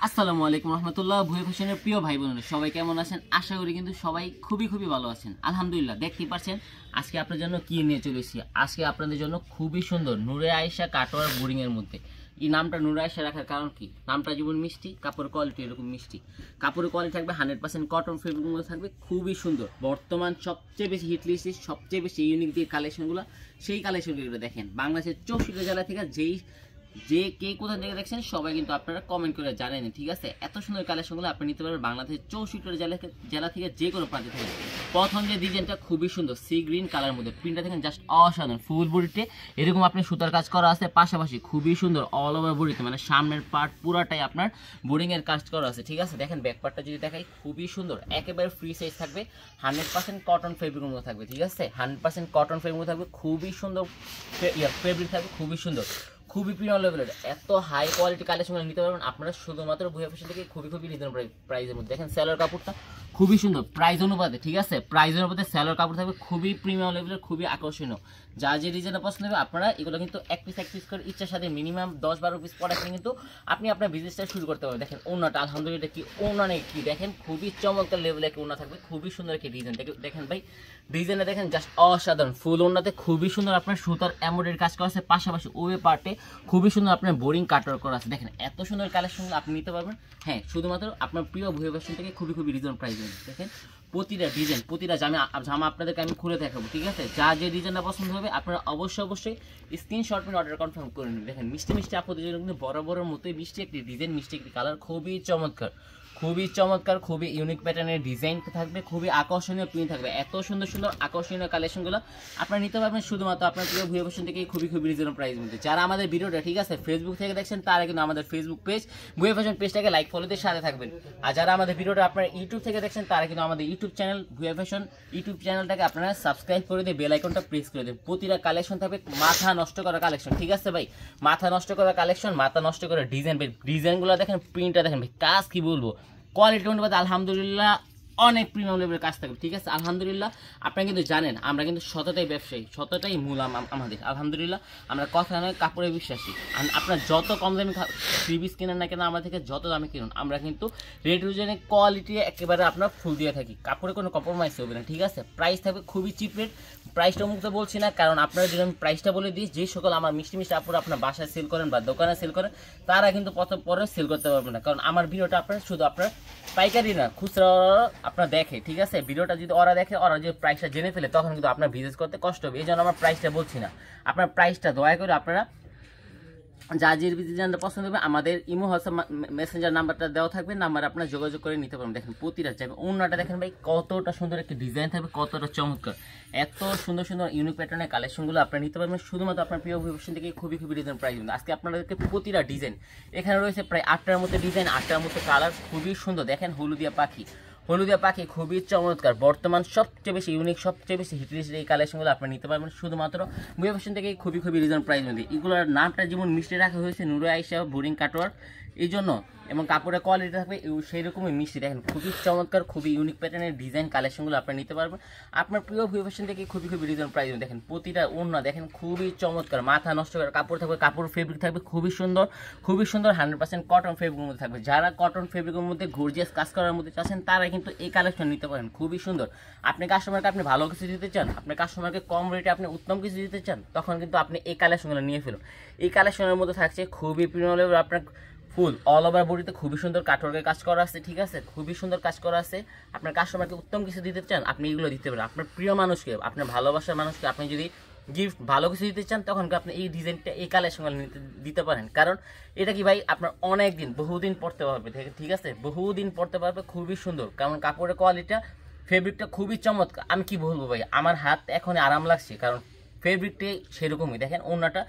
আসসালামু আলাইকুম রহমতুল্লাহ। ভুয়া ফ্যাশনের প্রিয় ভাই বোনেরা সবাই কেমন আছেন? আশা করি কিন্তু সবাই খুবই ভালো আছেন। আলহামদুলিল্লাহ। দেখতেই পাচ্ছেন আজকে আপনার জন্য কি নিয়ে চলে এসেছি। আজকে আপনাদের জন্য খুবই সুন্দর নূরে আয়েশা কাটোয়ার বোরিং এর মধ্যে। এই নামটা নূরে আয়েশা রাখার কারণ কি? নামটা যেমন মিষ্টি, কাপড়ের কোয়ালিটি এরকম মিষ্টি। কাপড়ের কোয়ালিটি থাকবে 100% কটন ফেব্রিকের মধ্যে থাকবে, খুবই সুন্দর। বর্তমান সবচেয়ে বেশি হিট লিস্ট, সবচেয়ে বেশি ইউনিক যে কালেকশনগুলো, সেই কালেকশনগুলো দেখেন বাংলাদেশের 64 জেলা থেকে যে কে কোথা থেকে দেখছেন সবাই কিন্তু আপনারা কমেন্ট করে জানেন, ঠিক আছে? এত সুন্দর কালেকশনগুলো আপনি নিতে পারবেন বাংলাদেশের 64 জেলা থেকে যে কোনো প্রান্ত থেকে। প্রথম যে ডিজাইনটা খুবই সুন্দর সি গ্রিন কালার মধ্যে, প্রিন্টটা দেখেন জাস্ট অসাধারণ। ফুল বডিতে এরকম আপনি সুতার কাজ করা আছে, পাশাপাশি খুবই সুন্দর অল ওভার বডিতে, মানে সামনের পার্ট পুরাটাই আপনার বোরিং এর কাজ করা আছে, ঠিক আছে? দেখেন ব্যাক পার্টটা যদি দেখাই, খুবই সুন্দর, একেবারে ফ্রি সাইজ থাকবে, 100% কটন ফেব্রিকের মধ্যে থাকবে, ঠিক আছে? 100% কটন ফেব্রিক থাকবে, খুবই সুন্দর ফেব্রিক থাকবে, খুবই সুন্দর, খুবই প্রিমিয়াম লেভেলের। এত হাই কোয়ালিটি কালেকশন নিতে পারবেন আপনারা শুধুমাত্র ভুয়া ফ্যাশন থেকে, খুবই রিজনেবল প্রাইসের মধ্যে। দেখেন সেলার কাপড়টা খুবই সুন্দর প্রাইস অনুপাতে, ঠিক আছে? প্রাইস অনুপাতে সেলার কাপড় থাকবে খুবই প্রিমিয়াম লেভেলের, খুবই আকর্ষণীয়। যা যে ডিজাইনটা পছন্দ হবে আপনারা এগুলো কিন্তু এক পিস করে ইচ্ছার সাথে মিনিমাম 10-12 পিস পরে কিন্তু আপনি আপনার বিজনেসটা শুরু করতে পারবেন। দেখেন ওনাটা আলহামদুলিল্লাহ কি ওনা নেই কি, দেখেন খুবই চমৎকার লেভেলের একটা ওনা থাকবে, খুবই সুন্দর একটি ডিজাইন। দেখেন ভাই ডিজাইনটা দেখেন জাস্ট অসাধারণ। ফুল ওনাতে খুবই সুন্দর আপনার সুতার এমব্রয়ডারি কাজ করা আছে, পাশাপাশি ওয়ে পার্টে খুবই সুন্দর আপনার বোরিং কাটার করা আছে। দেখেন এত সুন্দর কালেকশনগুলো আপনি নিতে পারবেন, হ্যাঁ, শুধুমাত্র আপনার প্রিয় ভুয়া ফ্যাশন থেকে খুবই রিজনেবল প্রাইসে। দেখেন প্রতিটা ডিজাইন, প্রতিটা জামা আপনাদেরকে আমি খুলে দেখাবো, ঠিক আছে? যা যে ডিজাইনটা পছন্দ হবে আপনারা অবশ্যই স্ক্রিনশট নিয়ে অর্ডার কনফার্ম করে নিন। দেখেন মিষ্টি আপনাদের জন্য কিন্তু বরাবরের মতোই মিষ্টি একটি ডিজাইন, মিষ্টি একটি কালার, খুবই চমৎকার, খুবই ইউনিক প্যাটার্নের ডিজাইন থাকবে, খুবই আকর্ষণীয় প্রিন্ট থাকবে। এত সুন্দর আকর্ষণীয় কালেকশনগুলো আপনারা নিতে পারবেন শুধুমাত্র আপনার প্রিয় ভুয়া ফ্যাশন থেকে খুবই রিজনেবল প্রাইস মধ্যে। যারা আমাদের ভিডিওটা, ঠিক আছে, ফেসবুক থেকে দেখছেন তারা কিন্তু আমাদের ফেসবুক পেজ ভুয়া ফ্যাশন পেজটাকে লাইক ফলোতে সাথে থাকবেন। আর যারা আমাদের ভিডিওটা আপনারা ইউটিউব থেকে দেখছেন তারা কিন্তু আমাদের ইউটিউব চ্যানেল ভুয়া ফ্যাশন ইউটিউব চ্যানেলটাকে আপনারা সাবস্ক্রাইব করে দিয়ে বেল আইকনটা প্রেস করে দেন। প্রতিটা কালেকশন থাকবে মাথা নষ্ট করা কালেকশন, ঠিক আছে ভাই? মাথা নষ্ট করা কালেকশন, মাথা নষ্ট করা ডিজাইন। ভাই ডিজাইনগুলো দেখেন, প্রিন্টটা দেখেন, ভাই কাজ কি বলবো, কোয়ালিটি অনুপাতে আলহামদুলিল্লাহ অনেক প্রিমিয়াম লেভেলের কাজ থাকবে, ঠিক আছে? আলহামদুলিল্লাহ আপনারা কিন্তু জানেন আমরা কিন্তু সততাই ব্যবসায়ী, সততাই মূল আমাদের। আলহামদুলিল্লাহ আমরা কথা নয় কাপড়ে বিশ্বাসী। আপনার যত কম দামে থ্রি পিস কিনেন না কেন আমাদের থেকে, যত দামে কিনুন, আমরা কিন্তু রেট অনুযায়ী কোয়ালিটি একেবারে আপনার ফুল দিয়ে থাকি, কাপড়ে কোনো কম্প্রোমাইজ হবে না, ঠিক আছে? প্রাইস থাকবে খুবই চিপ রেট। প্রাইসটা মুক্ত বলছি না, কারণ আপনারা যদি আমি প্রাইসটা বলে দিই, যে সকল আমার মিষ্টি আপুরা আপনার বাসায় সেল করেন বা দোকানে সেল করেন তারা কিন্তু পরে সেল করতে পারবেন না, কারণ আমার ভিডিওটা আপনারা শুধু আপনার পাইকারি না খুচরা আপনারা দেখে, ঠিক আছে? ভিডিওটা যদি ওরা দেখে, ওরা যদি প্রাইসটা জেনে ফেলে তখন কিন্তু আপনার বিজনেস করতে কষ্ট হবে। এই জন্য আমার প্রাইসটা বলছি না। আপনার প্রাইসটা দয়া করে আপনারা যা যে ডিজাইনটা পছন্দ হবে আমাদের ইমো হোয়াটসঅ্যাপ মেসেঞ্জার নাম্বারটা দেওয়া থাকবে, নাম্বার আপনারা যোগাযোগ করে নিতে পারবেন। দেখেন প্রতিটা যাবে ওনাটা দেখেন ভাই কতটা সুন্দর একটি ডিজাইন থাকবে, কতটা চমৎকার। এত সুন্দর ইউনিক প্যাটার্নের কালেকশনগুলো আপনারা নিতে পারবেন শুধুমাত্র আপনার প্রিয় ভবিষ্যৎ থেকে খুবই রিজনেবল প্রাইস। আজকে আপনাদেরকে প্রতিটা ডিজাইন, এখানে রয়েছে প্রায় 8টার মতো ডিজাইন, 8টার মতো কালার, খুবই সুন্দর। দেখেন হলুদিয়া পাখি খুবই চমৎকার। বর্তমান সবচেয়ে বেশি ইউনিক, সবচেয়ে বেশি হিটলিস্ট এই কালেকশনগুলো আপনারা নিতে পারবেন শুধুমাত্র ভুয়া ফ্যাশন থেকে খুবই রিজনেবল প্রাইস মধ্যে। এগুলোর নামটা যেমন মিষ্টি রাখা হয়েছে নূরে আয়েশা বোরিং কাটোয়ার, এই জন্য, এবং কাপড়ের কোয়ালিটি থাকবে সেই রকমই মিষ্টি। দেখেন খুবই চমৎকার, খুবই ইউনিক প্যাটার্নের ডিজাইন কালেকশনগুলো আপনারা নিতে পারবেন আপনার প্রিয় ভুয়া ফ্যাশন থেকে খুবই রিজনেবল প্রাইস। দেখেন প্রতিটা ওড়না দেখেন খুবই চমৎকার, মাথা নষ্ট করার কাপড় থাকবে, কাপড় ফেব্রিক থাকবে খুবই সুন্দর 100% কটন ফেব্রিকের মধ্যে থাকবে। যারা কটন ফেব্রিকের মধ্যে গর্জিয়াস কাজ করার মধ্যে চাচ্ছেন তারা কিন্তু এই কালেকশন নিতে পারেন, খুবই সুন্দর। আপনি কাস্টমারকে আপনি ভালো কিছু দিতে চান, আপনার কাস্টমারকে কম রেটে আপনি উত্তম কিছু দিতে চান, তখন কিন্তু আপনি এই কালেকশনগুলো নিয়ে ফেলুন। এই কালেকশনের মধ্যে থাকছে খুবই প্রিমিয়াম লেভেল, আপনার ফুল অল ওভার বডিতে খুবই সুন্দর কাটওয়ার্কের কাজ করা আছে, ঠিক আছে? খুবই সুন্দর কাজ করা আছে। আপনার কাস্টমারকে উত্তম কিছু দিতে চান, আপনি এগুলো দিতে পারেন। আপনার প্রিয় মানুষকে, আপনার ভালোবাসার মানুষকে আপনি যদি গিফট ভালো কিছু দিতে চান, তখন আপনি এই ডিজাইনটা এই কালেকশনগুলো দিতে পারেন। কারণ এটা কি ভাই আপনার অনেক দিন বহুদিন পড়তে পারবে, ঠিক আছে? বহুদিন পড়তে পারবে, খুবই সুন্দর। কারণ কাপড়ের কোয়ালিটিটা, ফেব্রিকটা খুবই চমৎকার। আমি কি বলবো ভাই, আমার হাত এখন আরাম লাগছে, কারণ ফেব্রিকটাই সেরকমই। দেখেন ওড়নাটা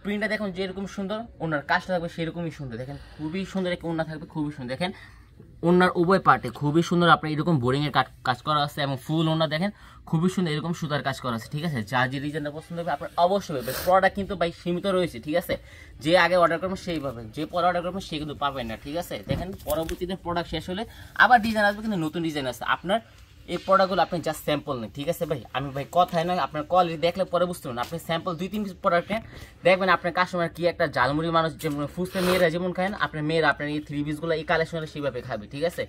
প্রিন্টটা দেখুন যেরকম সুন্দর, ওনার কাজটা থাকবে সেরকমই সুন্দর। দেখেন খুবই সুন্দর একটা ওড়না থাকবে, খুবই সুন্দর। দেখেন ওনার উভয় পার্টে খুবই সুন্দর আপনার এরকম বোরিং এর কাজ করা আছে, এবং ফুল ওড়না দেখেন খুবই সুন্দর এরকম সুতার কাজ করা আছে, ঠিক আছে? যা যে ডিজাইনটা পছন্দ হবে আপনার অবশ্যই পাবে। প্রোডাক্ট কিন্তু ভাই সীমিত রয়েছে, ঠিক আছে? যে আগে অর্ডার করবেন সেই পাবেন, যে পরে অর্ডার করবেন সে কিন্তু পাবেন না, ঠিক আছে? দেখেন পরবর্তীতে প্রোডাক্ট শেষ হলে আবার ডিজাইন আসবে, কিন্তু নতুন ডিজাইন আসছে। আপনার এই প্রোডাক্টগুলো আপনি জাস্ট স্যাম্পল নেন, ঠিক আছে ভাই? আমি ভাই কথায় নয়, আপনার কোয়ালিটি দেখলে পরে বুঝতে পারবেন। আপনি স্যাম্পল 2-3 পিস প্রোডাক্ট নেন, দেখবেন আপনার কাস্টমার কি একটা ঝালমুড়ি মানুষ যেমন ফুচকা মেয়েরা যেমন খায়, আপনার মেয়েরা আপনার এই 3 পিসগুলো এই কালেকশনে সেইভাবে খাবে, ঠিক আছে?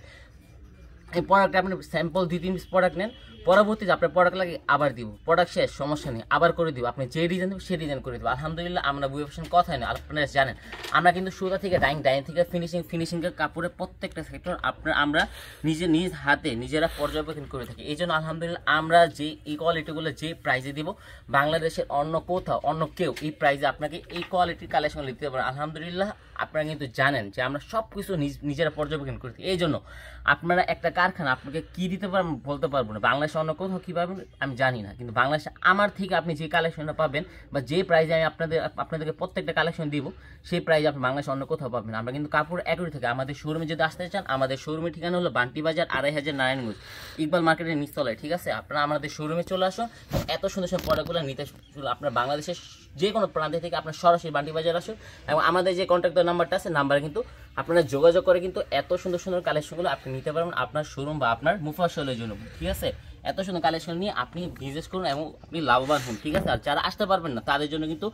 এই প্রোডাক্টে আপনি স্যাম্পল 2-3 পিস প্রোডাক্ট নেন, পরবর্তীতে আপনার প্রোডাক্ট লাগে আবার দিব, প্রোডাক্ট শেষ সমস্যা নেই, আবার করে দিব, আপনি যে ডিজাইন দেবেন সেই ডিজাইন করে দিব। আলহামদুলিল্লাহ আমরা বুয়ে ফ্যাশন কথাই না, আপনারা জানেন আমরা কিন্তু সুতা থেকে ডাইং থেকে ফিনিশিংয়ের কাপড়ের প্রত্যেকটা সেক্টর আমরা নিজ হাতে নিজেরা পর্যবেক্ষণ করে থাকি। এই জন্য আলহামদুলিল্লাহ আমরা যে এই কোয়ালিটিগুলো যে প্রাইজে দিব, বাংলাদেশের অন্য কোথাও অন্য কেউ এই প্রাইজে আপনাকে এই কোয়ালিটির কালেকশন দিতে পারে। আলহামদুলিল্লাহ আপনারা কিন্তু জানেন যে আমরা সব কিছু নিজেরা পর্যবেক্ষণ করি। এই জন্য আপনারা একটা কারখানা আপনাকে কি দিতে পারবেন বলতে পারবো না, বাংলাদেশে অন্য কোথাও কী পাবেন আমি জানি না, কিন্তু বাংলাদেশে আমার থেকে আপনি যে কালেকশনটা পাবেন বা যে প্রাইজে আমি আপনাদেরকে প্রত্যেকটা কালেকশন দিব, সেই প্রাইজে আপনি বাংলাদেশে অন্য কোথাও পাবেন। আমরা কিন্তু কাপড় একই থেকে আমাদের শোরুমে যদি আসতে চান, আমাদের শোরুমের ঠিকানা হলো বান্টি বাজার 2500 নারায়ণগঞ্জ ইকবাল মার্কেটের নিচতলায়, ঠিক আছে? আপনারা আমাদের শোরুমে চলে আসুন, এত সুন্দর সুন্দর প্রোডাক্টগুলো নিতে আপনার বাংলাদেশের যে কোনো প্রান্ত থেকে আপনার সরাসরি বান্টি বাজার আসুন, এবং আমাদের যে কন্ট্যাক্ট নাম্বারটা আছে নাম্বারে কিন্তু আপনারা যোগাযোগ করে কিন্তু এত সুন্দর সুন্দর কালেকশনগুলো আপনি নিতে পারবেন আপনার শোরুম বা আপনার মুফাসলের জন্য, ঠিক আছে? এত সুন্দর কালেকশন নিয়ে আপনি বিজনেস করুন এবং আপনি লাভবান হন, ঠিক আছে? আর যারা আসতে পারবেন না তাদের জন্য কিন্তু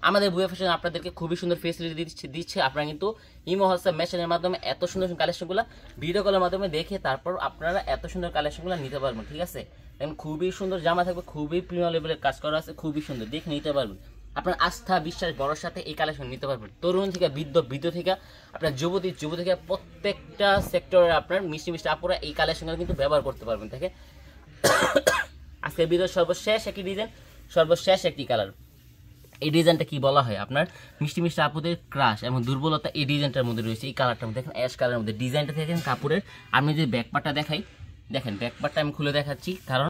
আমাদের বুয়ে ফ্যাশন আপনাদেরকে খুবই সুন্দর ফেসিলিটি দিচ্ছে। আপনারা কিন্তু ইমো হোয়াটসঅ্যাপ মেসেজের মাধ্যমে এত সুন্দর সুন্দর কালেকশনগুলো ভিডিও কলের মাধ্যমে দেখে তারপর আপনারা এত সুন্দর কালেকশনগুলো নিতে পারবেন, ঠিক আছে? এবং খুবই সুন্দর জামা থাকবে, খুবই প্রিমিয়াম লেভেলের কাজ করা আছে, খুবই সুন্দর, দেখে নিতে পারবেন। আপনার আস্থা বিশ্বাস বড়োর সাথে এই কালেকশন নিতে পারবেন, তরুণ থেকে বৃদ্ধ থেকে আপনার যুবতী থেকে প্রত্যেকটা সেক্টরে আপনার মিষ্টি আপুরা এই কালেকশনগুলো কিন্তু ব্যবহার করতে পারবেন। থেকে আজকের ভিডিও সর্বশেষ একটি কালার, এই ডিজাইনটা কি বলা হয় আপনার মিষ্টি আপুদের ক্রাশ এবং দুর্বলতা এই ডিজাইনটার মধ্যে রয়েছে। এই কালারটার মধ্যে দেখেন, অ্যাশ কালারের মধ্যে ডিজাইনটা দেখেন কাপড়ের। আমি যদি ব্যাকপার্টটা দেখাই, দেখেন ব্যাকপার্টটা আমি খুলে দেখাচ্ছি, কারণ